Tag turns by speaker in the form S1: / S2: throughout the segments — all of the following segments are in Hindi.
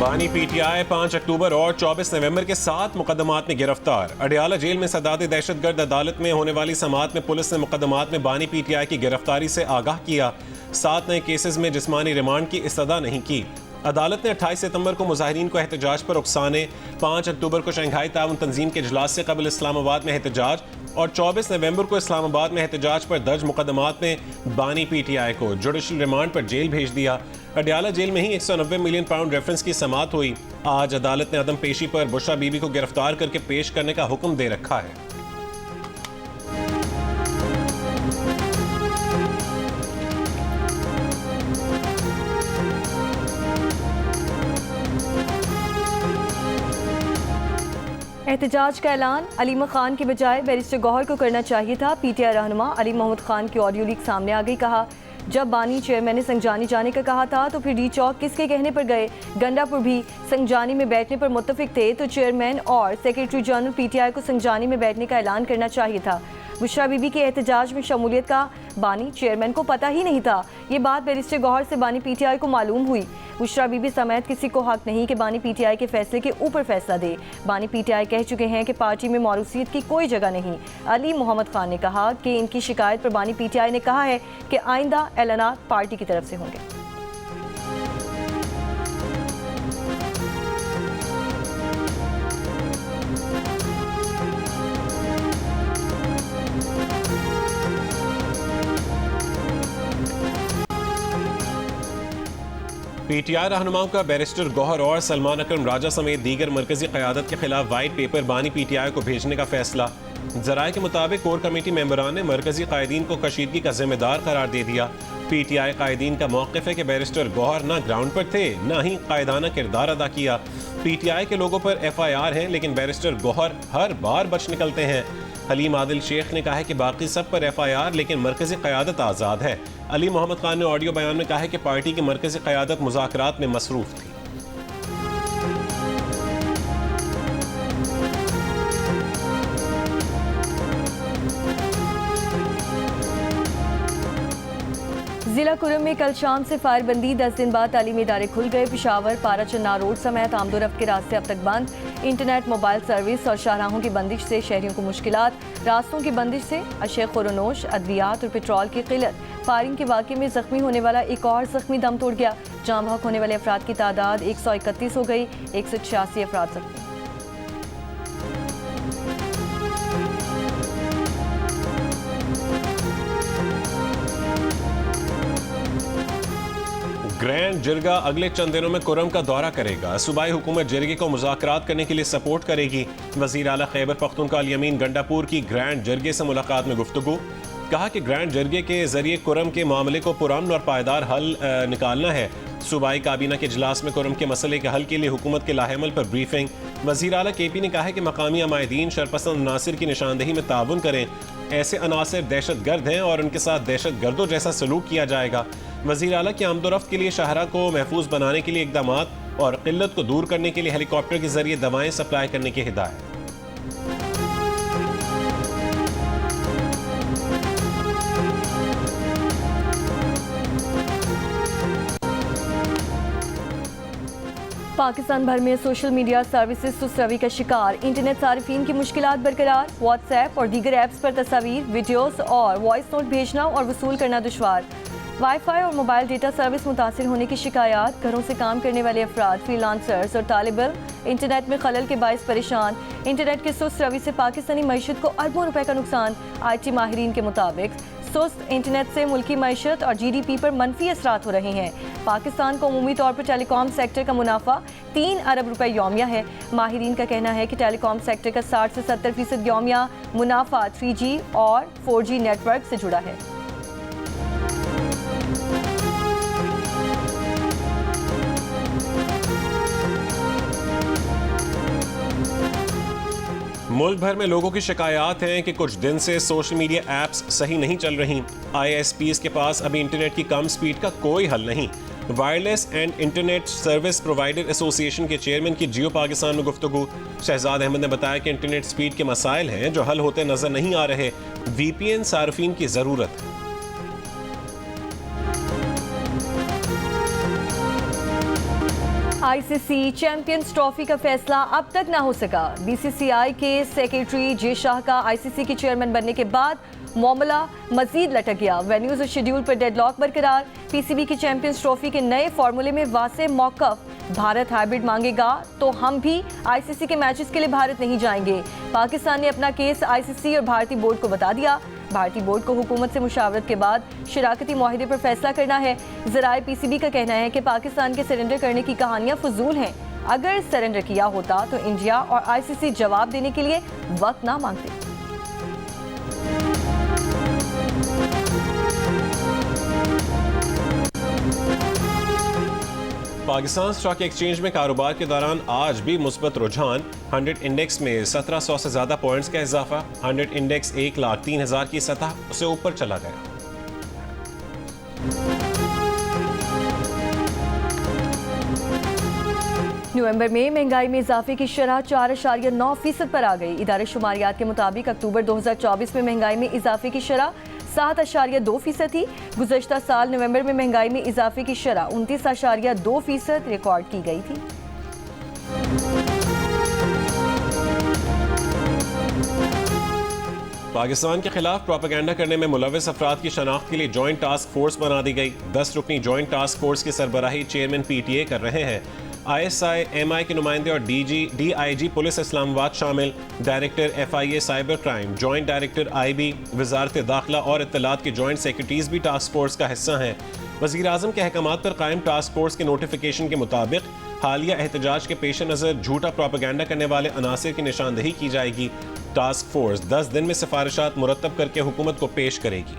S1: बानी पीटीआई 5 अक्टूबर और 24 नवंबर के 7 मुकदमात में गिरफ्तार। अडियाला जेल में सदाद दहशतगर्द अदालत में होने वाली समाअत में पुलिस ने मुकदमात में बानी पीटीआई की गिरफ्तारी से आगाह किया। 7 नए केसेस में जिस्मानी रिमांड की इस्तदा नहीं की। अदालत ने 28 सितंबर को मुजाहिरीन को एहतजाज पर उकसाने, 5 अक्टूबर को शंघाई ताउन तंजीम के इजलास से कबल इस्लामाबाद में एहतजाज और 24 नवंबर को इस्लामाबाद में एहतजाज पर दर्ज मुकदमात में बानी पीटीआई को जुडिशल रिमांड पर जेल भेज दिया। अडियाला जेल में ही 190 मिलियन पाउंड रेफरेंस की समाअत हुई। आज अदालत ने अदम पेशी पर बुशरा बीबी को गिरफ्तार करके पेश करने का हुक्म दे रखा है।
S2: एहतजाज का ऐलान अलीमा खान की बजाय बैरिस्टर गौहर को करना चाहिए था। पीटीआई रहनुमा अली मोहम्मद खान की ऑडियो लीक सामने आ गई। कहा, जब बानी चेयरमैन ने संजानी जाने का कहा था तो फिर डी चौक किसके कहने पर गए? गंडापुर भी संजानी में बैठने पर मुत्तफिक थे तो चेयरमैन और सेक्रेटरी जनरल पीटीआई को संजानी में बैठने का ऐलान करना चाहिए था। बुशरा बीबी के एहतजाज में शमूलियत का बानी चेयरमैन को पता ही नहीं था। ये बात बैरिस्टर गौहर से बानी पीटीआई को मालूम हुई। बुशरा बीबी समेत किसी को हक नहीं कि बानी पीटीआई के फैसले के ऊपर फैसला दे। बानी पीटीआई कह चुके हैं कि पार्टी में मौरूसियत की कोई जगह नहीं। अली मोहम्मद खान ने कहा कि इनकी शिकायत पर बानी पीटीआई ने कहा है कि आइंदा ऐलानात पार्टी की तरफ से होंगे।
S1: पीटीआई रहनुमाओं का बैरिस्टर गौहर और सलमान अकरम राजा समेत दीगर मरकजी क़यादत के खिलाफ वाइट पेपर बानी पीटीआई को भेजने का फैसला। जराये के मुताबिक कोर कमेटी मेंबरान ने मरकजी कायदीन को कशीदगी का जिम्मेदार करार दे दिया। पीटीआई कायदीन का मौक़िफ़ है कि बैरिस्टर गौहर ना ग्राउंड पर थे, ना ही कायदाना किरदार अदा किया। पीटीआई के लोगों पर FIR है, लेकिन बैरिस्टर गौहर हर बार बच निकलते हैं। हलीम आदिल शेख ने कहा है कि बाकी सब पर FIR, लेकिन मरकजी क़यादत आज़ाद है। अली मोहम्मद खान ने ऑडियो बयान में कहा है कि पार्टी की मरकजी क़यादत मुज़ाकरात में मसरूफ़ थी।
S2: जिला कुरम में कल शाम से फायरबंदी, 10 दिन बाद तालीमी इदारे खुल गए। पेशावर, पारा चन्ना रोड समेत आमदोरफ्त के रास्ते अब तक बंद। इंटरनेट, मोबाइल सर्विस और शाहराहों की बंदिश से शहरियों को मुश्किलात। रास्तों की बंदिश से अशे खुरनोश, अद्वियात और पेट्रोल की किल्लत। फायरिंग के वाक़े में जख्मी होने वाला एक और जख्मी दम तोड़ गया। जाम बहक होने वाले अफराद की तादाद 131 हो गई। 186 अफराद जख्मी।
S1: ग्रैंड जिरगा अगले चंद दिनों में कुरम का दौरा करेगा। सूबाई हुकूमत जिरगे को मुज़ाकरात करने के लिए सपोर्ट करेगी। वज़ीर आला खैबर पख्तूनख्वा अल यमीन गंडापुर की ग्रैंड जिरगे से मुलाकात में गुफ्तगू। कहा कि ग्रैंड जिरगे के जरिए कुरम के मामले को पुरअमन और पायदार हल निकालना है। सूबाई काबीना के इजलास में कुरम के मसले के हल के लिए हुकूमत के लाहेमल पर ब्रीफिंग। वज़ीर आला KP ने कहा है कि मकामी अमायदीन शरपसंद अनासिर की निशानदेही में ताउन करें। ऐसे अनासिर दहशत गर्द हैं और उनके साथ दहशत गर्दों जैसा सलूक किया जाएगा। वज़ीर आला की आमदोरफ्त के लिए शाहरा को महफूज बनाने के लिए इक़दामात और क़िल्लत को दूर करने के लिए हेलीकॉप्टर के जरिए दवाएं सप्लाई करने की हिदायत।
S2: पाकिस्तान भर में सोशल मीडिया सर्विसेज सुस्त रवि का शिकार। इंटरनेट सारिफीन की मुश्किलात बरकरार। व्हाट्सएप और दीगर ऐप्स पर तस्वीर, वीडियोस और वॉइस नोट भेजना और वसूल करना दुश्वार। वाईफाई और मोबाइल डेटा सर्विस मुतासिर होने की शिकायत। घरों से काम करने वाले अफराद, फ्रीलांसर्स और तालिब इल्म इंटरनेट में खलल के बायस परेशान। इंटरनेट के सुस्त रवि से पाकिस्तानी मईशत को अरबों रुपए का नुकसान। IT माहिरीन के मुताबिक सुस्त इंटरनेट से मुल्की मईशत और GDP पर मनफी असरात हो रहे हैं। पाकिस्तान को अमूमी तौर पर टेलीकॉम सेक्टर का मुनाफा 3 अरब रुपए यौमिया है। माहिरीन का कहना है कि टेलीकॉम सेक्टर का 60 से 70% यौमिया मुनाफा 3G और 4G नेटवर्क से जुड़ा है।
S1: मुल्क भर में लोगों की शिकायत हैं कि कुछ दिन से सोशल मीडिया ऐप्स सही नहीं चल रही। ISPs के पास अभी इंटरनेट की कम स्पीड का कोई हल नहीं। Wireless and internet service provider association के चेयरमैन की जियो पाकिस्तान में गुफ्तगू। शहजाद अहमद ने बताया कि इंटरनेट स्पीड के मसाइल हैं जो हल होते नजर नहीं आ रहे। VPN सार्फिन की जरूरत है।
S2: आईसीसी चैंपियंस ट्रॉफी का फैसला अब तक ना हो सका। बीसीसीआई के सेक्रेटरी जे शाह का आईसीसी के चेयरमैन बनने के बाद मामला मजीद लटक गया। वेन्यूज और शेड्यूल पर डेडलॉक बरकरार। पीसीबी की चैंपियंस ट्रॉफी के नए फॉर्मूले में वासे मौकफ। भारत हाइब्रिड मांगेगा तो हम भी आईसीसी के मैचेस के लिए भारत नहीं जाएंगे। पाकिस्तान ने अपना केस आईसीसी और भारतीय बोर्ड को बता दिया। भारतीय बोर्ड को हुकूमत से मुशावरत के बाद शराकती मुआहदे पर फैसला करना है। ज़राए पीसीबी का कहना है कि पाकिस्तान के सरेंडर करने की कहानियां फजूल हैं। अगर सरेंडर किया होता तो इंडिया और आईसीसी जवाब देने के लिए वक्त ना मांगते।
S1: पाकिस्तान स्टॉक एक्सचेंज में कारोबार के दौरान आज भी मुस्बत रुझान। 100 इंडेक्स में 1700 से ज्यादा पॉइंट्स का इजाफा। 100 इंडेक्स 1,03,000 की सतह से ऊपर चला गया।
S2: नवंबर में महंगाई में इजाफे की शरह 4.9% पर आ गई। इदारे शुमारियात के मुताबिक अक्टूबर 2024 में महंगाई में इजाफे की शरह 7.2% थी। गुज़श्ता साल नवंबर में महंगाई में इजाफे की शरह 29.2% रिकॉर्ड की गई थी।
S1: पाकिस्तान के खिलाफ प्रोपेगेंडा करने में मुलविस अफराद की शनाख्त के लिए जॉइंट टास्क फोर्स बना दी गई। 10 रुकनी जॉइंट टास्क फोर्स की सरबराही चेयरमैन PTA कर रहे हैं। ISI, MI के नुमाइंदे और DIG पुलिस इस्लामाबाद शामिल। Director FIA cyber crime, joint director IB, वजारत दाखिला और इत्तलात के जॉइंट सेक्रेटरीज भी टास्क फोर्स का हिस्सा हैं। वज़ीर आज़म के अहकामात पर कायम टास्क फोर्स के नोटिफिकेशन के मुताबिक हालिया एहतजाज के पेश नज़र झूठा प्रोपेगेंडा करने वाले अनासिर की निशानदही की जाएगी। टास्क फोर्स 10 दिन में सिफारिशात मुरतब करके हुकूमत को पेश करेगी।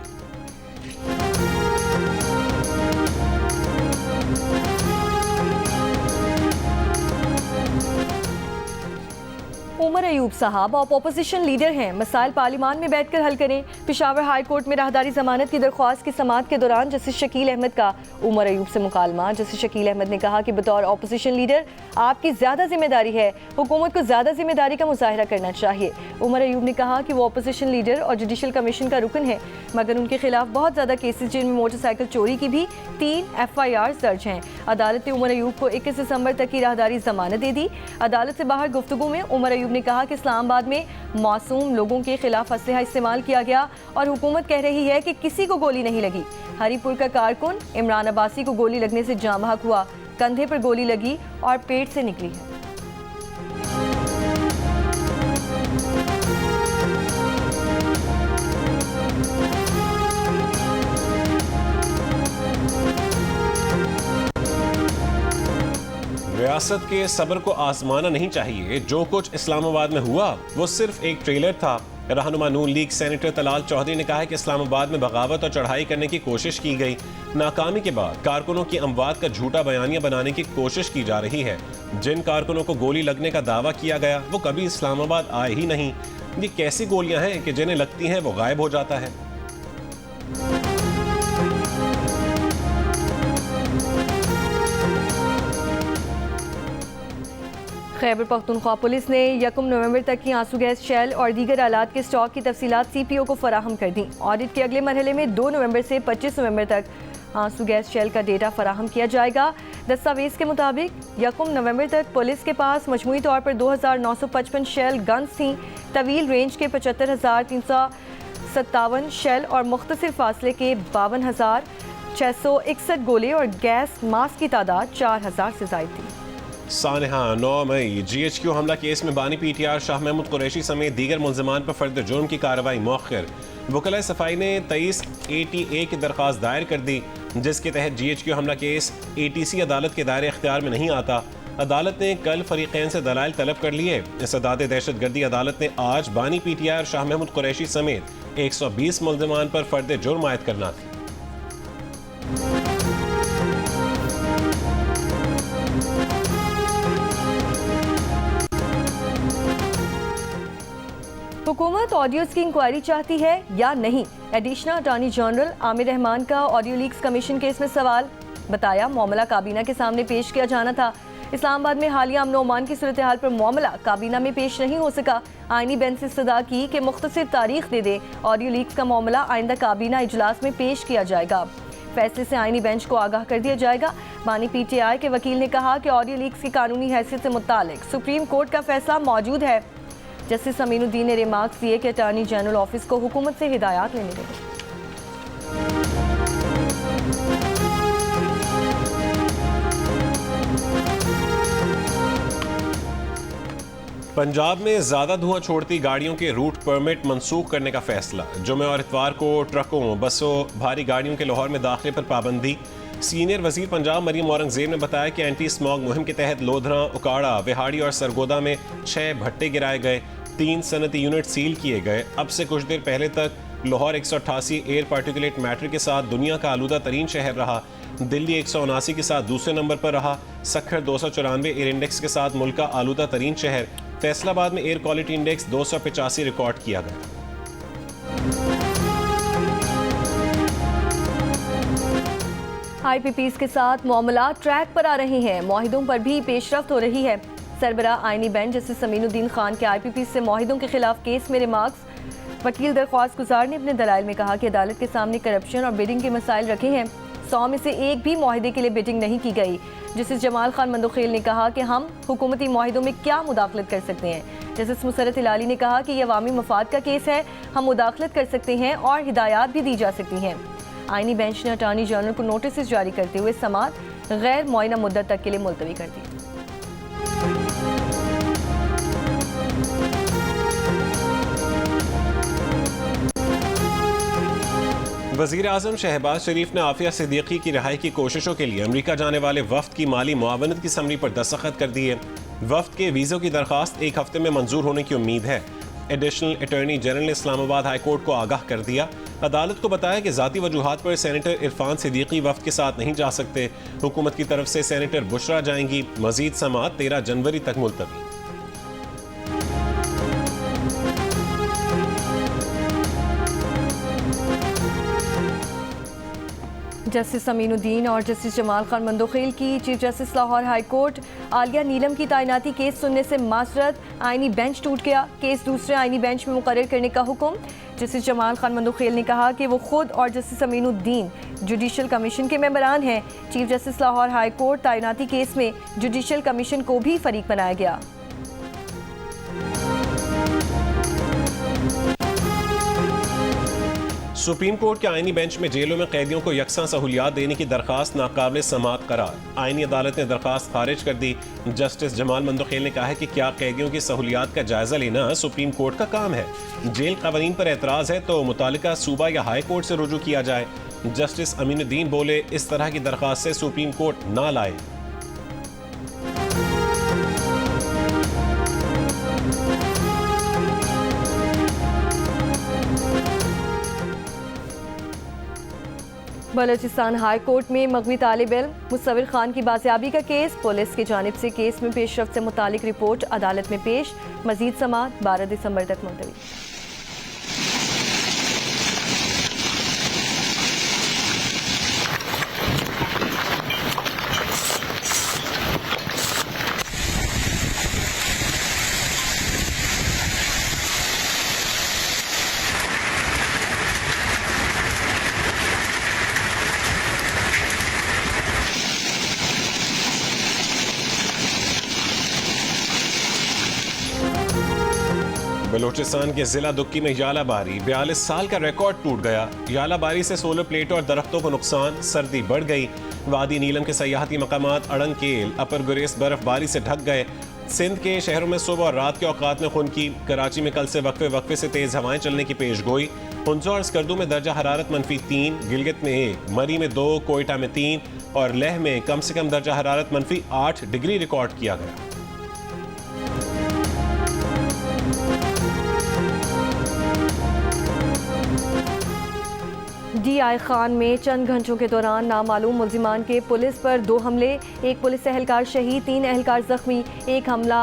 S2: उमर अयूब साहब आप अपोजिशन लीडर हैं, मसाइल पार्लिमान में बैठकर हल करें। पेशावर हाई कोर्ट में राहदारी जमानत की दरख्वास्त की समाअत के दौरान जस्टिस शकील अहमद का उमर अयूब से मुकालमा। जस्टिस शकील अहमद ने कहा कि बतौर अपोजिशन लीडर आपकी ज़्यादा जिम्मेदारी है, हुकूमत को ज़्यादा जिम्मेदारी का मुजाहरा करना चाहिए। उमर अयूब ने कहा कि वो अपोजिशन लीडर और जुडिशल कमीशन का रुकन है, मगर उनके खिलाफ बहुत ज़्यादा केसेज जिनमें मोटरसाइकिल चोरी की भी 3 FIR दर्ज हैं। अदालत ने उमर अयूब को 21 दिसंबर तक की राहदारी जमानत दे दी। अदालत से बाहर गुफ्तगू में उमर अयूब ने कहा कि इस्लामाबाद में मासूम लोगों के खिलाफ असलहा इस्तेमाल किया गया और हुकूमत कह रही है कि किसी को गोली नहीं लगी। हरीपुर का कारकुन इमरान अब्बासी को गोली लगने से जाम बहक हुआ, कंधे पर गोली लगी और पेट से निकली है।
S1: रियासत के सब्र को आजमाना नहीं चाहिए। जो कुछ इस्लामाबाद में हुआ वो सिर्फ एक ट्रेलर था। रहनुमा नून लीग सेनेटर तलाल चौधरी ने कहा है कि इस्लामाबाद में बगावत और चढ़ाई करने की कोशिश की गई। नाकामी के बाद कारकुनों की अमवात का झूठा बयानिया बनाने की कोशिश की जा रही है। जिन कारकुनों को गोली लगने का दावा किया गया वो कभी इस्लामाबाद आए ही नहीं। ये कैसी गोलियां हैं कि जिन्हें लगती हैं वो गायब हो जाता है।
S2: खैबर पख्तूनख्वा पुलिस ने 1 नवंबर तक की आंसू गैस, शेल और दीगर आलात के स्टॉक की तफसीलात CPO को फराहम कर दी। ऑडिट के अगले मरहले में 2 नवंबर से 25 नवंबर तक आंसू गैस, शेल का डेटा फराहम किया जाएगा। दस्तावेज के मुताबिक 1 नवंबर तक पुलिस के पास मजमूई तौर पर 2,955 शेल गन्स थीं। तवील रेंज के 75,357 शेल और मुख्तसर फासले के 52,661 गोले और गैस मास्क की तादाद 4,000 से ज़ायद थी।
S1: सानहा 9 मई GHQ हमला केस में बानी PTR शाह महमूद कुरैशी समेत दीगर मुल्ज़िमान पर फर्द जुर्म की कार्रवाई मौखर। वकला सफाई ने 23 ATA की दरख्वास्त दायर कर दी, जिसके तहत GHQ हमला केस ATC अदालत के दायरे इख्तियार में नहीं आता। अदालत ने कल फरीकैन से दलाइल तलब कर लिए। सदाद दहशत गर्दी अदालत ने आज बानी PTR शाह महमूद कुरैशी समेत 120 मुल्ज़िमान पर फर्द जुर्म आयद करना थी।
S2: हुकूमत ऑडियोज की इंक्वायरी चाहती है या नहीं? Additional attorney general Aamir Rahman का ऑडियो लीक्स कमीशन केस में सवाल। बताया मामला काबीना के सामने पेश किया जाना था। इस्लामाबाद में हालिया अमन ओमान की सूरत हाल पर मामला काबीना में पेश नहीं हो सका। आईनी बेंच से इस्तदा की कि मुख्तसर तारीख दे दे। ऑडियो लीक्स का मामला आइंदा काबीना इजलास में पेश किया जाएगा। फैसले से आईनी बेंच को आगाह कर दिया जाएगा। बानी PTI के वकील ने कहा कि ऑडियो लीक्स की कानूनी हैसियत से मुतालिक सुप्रीम कोर्ट का फैसला मौजूद है। जस्टिस अमीनुद्दीन ने रिमार्क्स दिए कि अटॉर्नी जनरल ऑफिस को हुकूमत से हिदायत लेने देंगे।
S1: पंजाब में ज्यादा धुआं छोड़ती गाड़ियों के रूट परमिट मंसूख करने का फैसला। जुमे और इतवार को ट्रकों, बसों, भारी गाड़ियों के लाहौर में दाखिले पर पाबंदी। सीनियर वजीर पंजाब मरीम औरंगजेब ने बताया कि एंटी स्मॉग मुहिम के तहत लोधरा, उकाड़ा, विहाड़ी और सरगोदा में 6 भट्टे गिराए गए, 3 सनती यूनिट सील किए गए। अब से कुछ देर पहले तक लाहौर 188 एयर पार्टिकुलेट मैटर के साथ दुनिया का आलूदा तरीन शहर रहा। दिल्ली 179 के साथ दूसरे नंबर पर रहा। सखर 294 एयर इंडेक्स के साथ मुल्क का आलूदा तरीन शहर। फैसलाबाद में एयर क्वालिटी इंडेक्स 285 रिकॉर्ड किया गया।
S2: IPPs के साथ मामला ट्रैक पर आ रहे हैं, मुआहिदों पर भी पेशरफ्त हो रही है। सरबरा आईनी बेंच जस्टिस अमीनुद्दीन खान के IPPs से मुआहिदों के खिलाफ केस में रिमार्क्स। वकील दरख्वास्त गुजार ने अपने दलाइल में कहा कि अदालत के सामने करप्शन और बिडिंग के मसाइल रखे हैं। 100 में से एक भी मुआहिदे के लिए बिडिंग नहीं की गई। जस्टिस जमाल खान मंदोखेल ने कहा कि हम हुकूमती मुआहिदों में क्या मुदाखलत कर सकते हैं। जस्टिस मुसरत हिलाली ने कहा कि यह अवामी मफाद का केस है, हम मुदाखलत कर सकते हैं और हिदायत भी दी जा सकती हैं। आईनी बेंच ने अटॉर्नी जनरल को नोटिस जारी करते हुए समाअत गैर मुआयना मुद्दत तक के लिए मुलतवी कर दी।
S1: वज़ीर आज़म शहबाज शरीफ ने आफिया सिद्दीकी की रिहाई की कोशिशों के लिए अमरीका जाने वाले वफ्द की माली मुआवनत की समरी पर दस्तखत कर दिए। वफ्द के वीज़ों की दरख्वास्त 1 हफ्ते में मंजूर होने की उम्मीद है। एडिशनल अटॉर्नी जनरल ने इस्लामाबाद हाई कोर्ट को आगाह कर दिया। अदालत को बताया कि ज़ाती वजूहात पर सेनेटर इरफान सिद्दीकी वफ्द के साथ नहीं जा सकते। हुकूमत की तरफ से सेनेटर बुशरा जाएंगी। मजीद समाअत 13 जनवरी तक मुलतवी।
S2: जस्टिस अमीनुद्दीन और जस्टिस जमाल खान मंदोखेल की chief justice Lahore high court. Aliya Neelam की तैनाती केस सुनने से माजरत, आईनी बेंच टूट गया। केस दूसरे आईनी बेंच में मुकर्रर करने का हुक्म। जस्टिस जमाल खान मंदोखेल ने कहा कि वो खुद और जस्टिस अमीनुद्दीन जुडिशल कमीशन के मेंबरान हैं। Chief justice Lahore high court तैनाती केस में जुडिशल कमीशन को भी फरीक बनाया गया।
S1: सुप्रीम कोर्ट के आईनी बेंच में जेलों में कैदियों को यकसा सहूलियात देने की दरखास्त नाकाबिल समाअत करार। आईनी अदालत ने दरखास्त खारिज कर दी। जस्टिस जमाल मंदोखेल ने कहा है कि क्या कैदियों की सहूलियात का जायजा लेना सुप्रीम कोर्ट का काम है। जेल कवानीन पर एतराज है तो मुतालिका सूबा या हाई कोर्ट से रुजू किया जाए। जस्टिस अमीनुद्दीन बोले, इस तरह की दरखास्त से सुप्रीम कोर्ट ना लाए।
S2: बलोचिस्तान हाई कोर्ट में मगवी तालिब इल्म मुसव्विर खान की बाजियाबी का केस। पुलिस की जानिब से केस में पेशरफ्त से मुतालिक रिपोर्ट अदालत में पेश। मजीद समाअत 12 दिसंबर तक मुलतवी।
S1: बलोचिस्तान के जिला दुक्की में यालाबारी, 42 साल का रिकॉर्ड टूट गया। यालाबारी से सोलर प्लेट और दरख्तों को नुकसान, सर्दी बढ़ गई। वादी नीलम के सयाहती मकामात अड़ंग केल, अपर गुरेज बर्फबारी से ढक गए। सिंध के शहरों में सुबह और रात के औकात में खुनकी। कराची में कल से वक्फे वक्फे से तेज हवाएं चलने की पेश गोई। हुंजा और स्कर्दू में दर्जा हरारत -3, गिलगित में 1, मरी में 2, कोयटा में 3 और लेह में कम से कम दर्जा हरारत -8 डिग्री रिकॉर्ड किया गया।
S2: DI खान में चंद घंटों के दौरान नामालूम मुल्जिमान के पुलिस पर 2 हमले, 1 पुलिस एहलकार शहीद, 3 एहलकार जख्मी। 1 हमला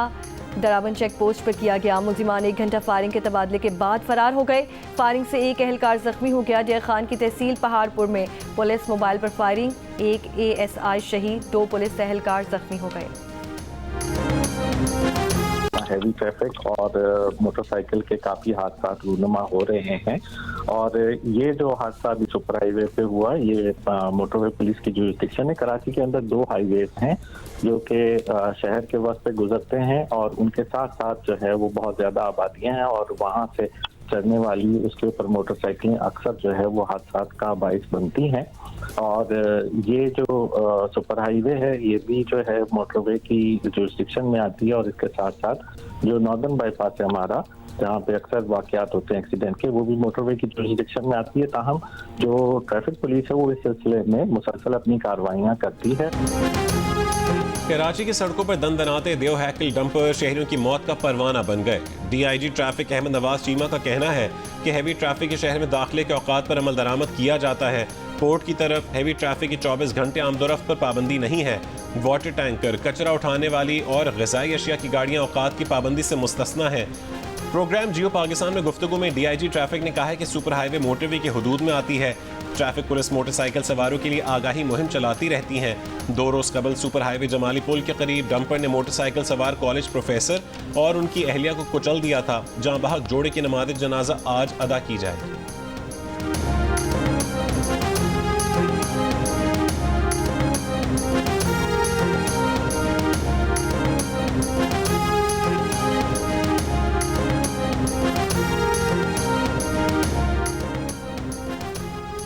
S2: दराबन चेक पोस्ट पर किया गया। मुल्जिमान 1 घंटा फायरिंग के तबादले के बाद फरार हो गए। फायरिंग से 1 एहलकार जख्मी हो गया। DI खान की तहसील पहाड़पुर में पुलिस मोबाइल पर फायरिंग, 1 ASI शहीद, 2 पुलिस एहलकार जख्मी हो गए।
S3: हैवी ट्रैफिक और मोटरसाइकिल के काफ़ी हादसा रूनुमा हो रहे हैं। और ये जो हादसा अभी सुपर हाईवे पे हुआ, ये मोटरवे पुलिस की जुरिस्डिक्शन है। कराची के अंदर 2 हाईवेज हैं जो कि शहर के वस्त पे गुजरते हैं और उनके साथ साथ जो है वो बहुत ज़्यादा आबादियाँ हैं और वहाँ से चढ़ने वाली उसके ऊपर मोटरसाइकिलें अक्सर जो है वो हादसा का बाइस बनती हैं। और ये जो सुपर हाईवे है ये भी जो है मोटरवे की जुरिस्डिक्शन में आती है और इसके साथ साथ जो नॉर्दर्न बाईपास है हमारा, जहाँ पे अक्सर वाकयात होते हैं एक्सीडेंट के, वो भी मोटरवे की जुरिस्डिक्शन में आती है। ताहम जो ट्रैफिक पुलिस है वो इस सिलसिले में मुसलसल अपनी कार्रवाइयाँ करती है।
S1: कराची की सड़कों पर दनदनाते देव हैकल डंपर शहरियों की मौत का परवाना बन गए। DIG ट्रैफिक अहमद नवाज चीमा का कहना है कि हैवी ट्रैफिक के शहर में दाखिले के औकात पर अमल दरामद किया जाता है। पोर्ट की तरफ हैवी ट्रैफिक की 24 घंटे आमदोरफ्त पर पाबंदी नहीं है। वाटर टैंकर, कचरा उठाने वाली और ग़िज़ाई अशिया की गाड़ियाँ औकात की पाबंदी से मुस्तस्ना है। प्रोग्राम जियो पाकिस्तान में गुफ्तगू में DIG ट्रैफिक ने कहा है कि सुपर हाईवे मोटरवे की हुदूद में आती है। ट्रैफिक पुलिस मोटरसाइकिल सवारों के लिए आगाही मुहिम चलाती रहती हैं। 2 रोज कबल सुपर हाईवे जमाली पुल के करीब डंपर ने मोटरसाइकिल सवार कॉलेज प्रोफेसर और उनकी अहलिया को कुचल दिया था। जहां बहक जोड़े की नमाज़ जनाजा आज अदा की जाएगी।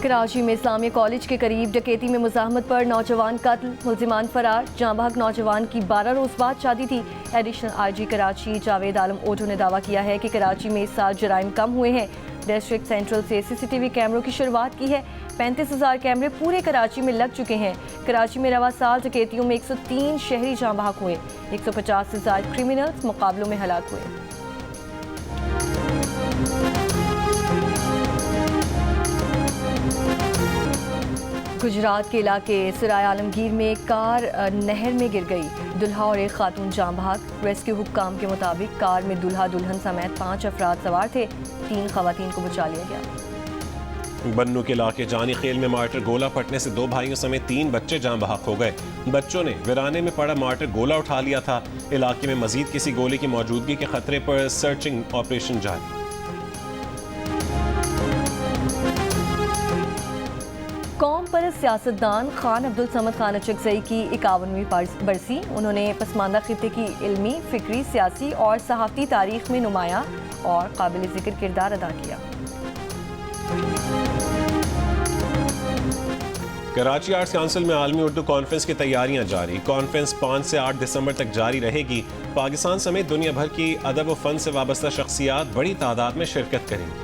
S2: कराची में इस्लामिया कॉलेज के करीब डकैती में मुज़ाहमत पर नौजवान कत्ल, मुल्जिमान फरार। जाँ बहक नौजवान की 12 रोज़ बाद शादी थी। Additional IG Karachi Javed Alam auto ने दावा किया है कि कराची में इस साल जराइम कम हुए हैं। डिस्ट्रिक्ट सेंट्रल से CCTV कैमरों की शुरुआत की है। 35,000 कैमरे पूरे कराची में लग चुके हैं। कराची में रवा साल डकैतियों में 103 शहरी जाँ बहक हुए, 150 से ज़ायद क्रिमिनल्स मुकाबलों में हलाक हुए। गुजरात के इलाके सराय आलमगीर में कार नहर में गिर गई। दुल्हा और एक खातून जाँ बहक। रेस्क्यू हुक्काम के मुताबिक कार में दुल्हा दुल्हन समेत 5 अफराद सवार थे। 3 खवातीन को बचा लिया गया।
S1: बन्नू के इलाके जानी खेल में मार्टर गोला फटने से 2 भाइयों समेत 3 बच्चे जाँ बहक हो गए। बच्चों ने वीराने में पड़ा मार्टर गोला उठा लिया था। इलाके में मजीद किसी गोले की मौजूदगी के खतरे पर सर्चिंग ऑपरेशन जारी।
S2: कौम पर सियासतदान खान अब्दुल समद खान अचकज़ई की 51वीं बरसी। उन्होंने पसमानदा खित्ते की इल्मी, फिक्री, सियासी और सहाफ़ती तारीख में नुमाया और काबिल ज़िक्र किरदार अदा किया।
S1: कराची आर्ट्स काउंसिल में आलमी उर्दू कॉन्फ्रेंस की तैयारियां जारी। कॉन्फ्रेंस 5 से 8 दिसंबर तक जारी रहेगी। पाकिस्तान समेत दुनिया भर की अदब व फ़न से वाबस्ता शख्सियात बड़ी तादाद में शिरकत करेंगी।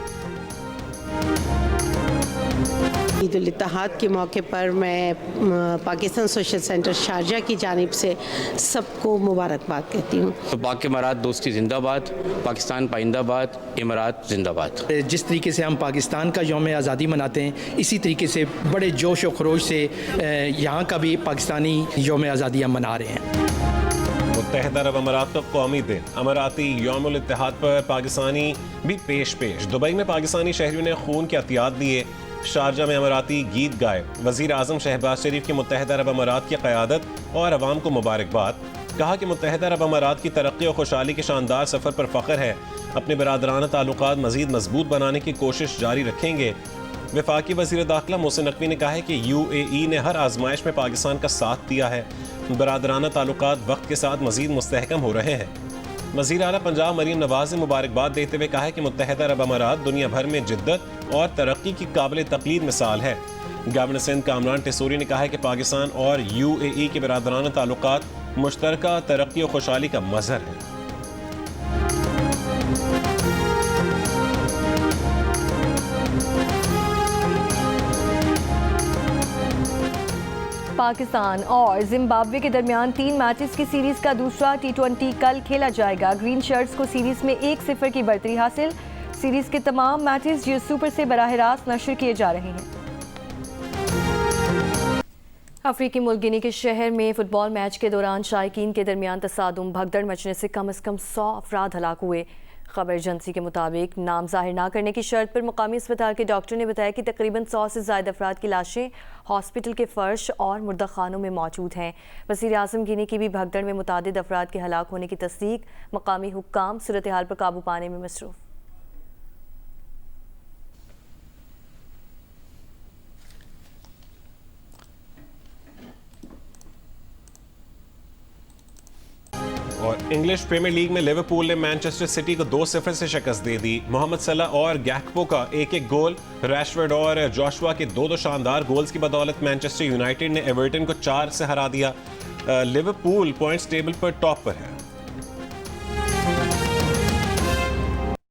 S4: ईद उल इत्तेहाद के मौके पर मैं पाकिस्तान सोशल सेंटर शारजा की जानिब से सबको मुबारकबाद कहती हूँ।
S5: तो पाक इमारात दोस्ती जिंदाबाद, पाकिस्तान पाइंदाबाद, इमारात जिंदाबाद।
S6: जिस तरीके से हम पाकिस्तान का यौम आज़ादी मनाते हैं, इसी तरीके से बड़े जोश व खरोश से यहाँ का भी पाकिस्तानी यौम आज़ादी हम मना रहे हैं।
S1: मुत्तहिदा अरब अमारात का कौमी दिन अमाराती यौमुल इत्तेहाद पर पाकिस्तानी भी पेश। दुबई में पाकिस्तानी शहरियों ने खून के अतियात दिए। शारजा में अमाराती गीत गाए। वज़ीर आज़म शहबाज शरीफ की मुत्तहिदा अरब अमारात की क़यादत और अवाम को मुबारकबाद। कहा कि मुत्तहिदा अरब अमारात की तरक्की और खुशहाली के शानदार सफ़र पर फ़ख्र है। अपने बरादराना ताल्लुकात मज़ीद मजबूत बनाने की कोशिश जारी रखेंगे। वफाकी वज़ीर दाखिला मोहसिन नकवी ने कहा है कि UAE ने हर आजमाइश में पाकिस्तान का साथ दिया है। बरादराना ताल्लुकात वक्त के साथ मज़ीद मुस्तहकम हो रहे हैं। वज़ीर आला पंजाब मरीम नवाज ने मुबारकबाद देते हुए कहा है कि मुत्तहिदा अरब अमारात दुनिया भर में जिद्दत और तरक्की की काबिल तक़लीद मिसाल है। गवर्नर सिंध कामरान टिसूरी ने कहा है कि पाकिस्तान और UAE के बरादराना ताल्लुकात मुश्तरका तरक्की और खुशहाली का मज़हर है।
S2: पाकिस्तान और जिम्बाब्वे के दरमियान 3 मैचेस की सीरीज का दूसरा T20 कल खेला जाएगा। ग्रीन शर्ट्स को सीरीज में 1-0 की बढ़तरी हासिल। सीरीज के तमाम मैचेस जियो सुपर से बराह रास्त नशर किए जा रहे हैं। अफ्रीकी मुल्क गिनी के शहर में फुटबॉल मैच के दौरान शायकीन के दरमियान तसादुम, भगदड़ मचने से कम 100 अफराद हलाक हुए। खबर एजेंसी के मुताबिक नाम जाहिर ना करने की शर्त पर मुकामी अस्पताल के डॉक्टर ने बताया कि तकरीबन 100 से ज़ायद अफराद की लाशें हॉस्पिटल के फर्श और मुर्दा खानों में मौजूद हैं। वज़ीर आज़म गिनी की भी भगदड़ में मुतादिद अफराद के हलाक होने की तस्दीक। मकामी हुक्काम सूरत हाल पर काबू पाने में मसरूफ़।
S1: और इंग्लिश प्रीमियर लीग में लिवरपूल ने मैनचेस्टर सिटी को 2-0 से शिकस्त दे दी। मोहम्मद सलाह और गैकपो का एक गोल, रैशफोर्ड और जोशुआ के 2 शानदार गोल्स की बदौलत मैनचेस्टर यूनाइटेड ने एवर्टन को 4 से हरा दिया। लिवरपूल पॉइंट्स टेबल पर टॉप पर है।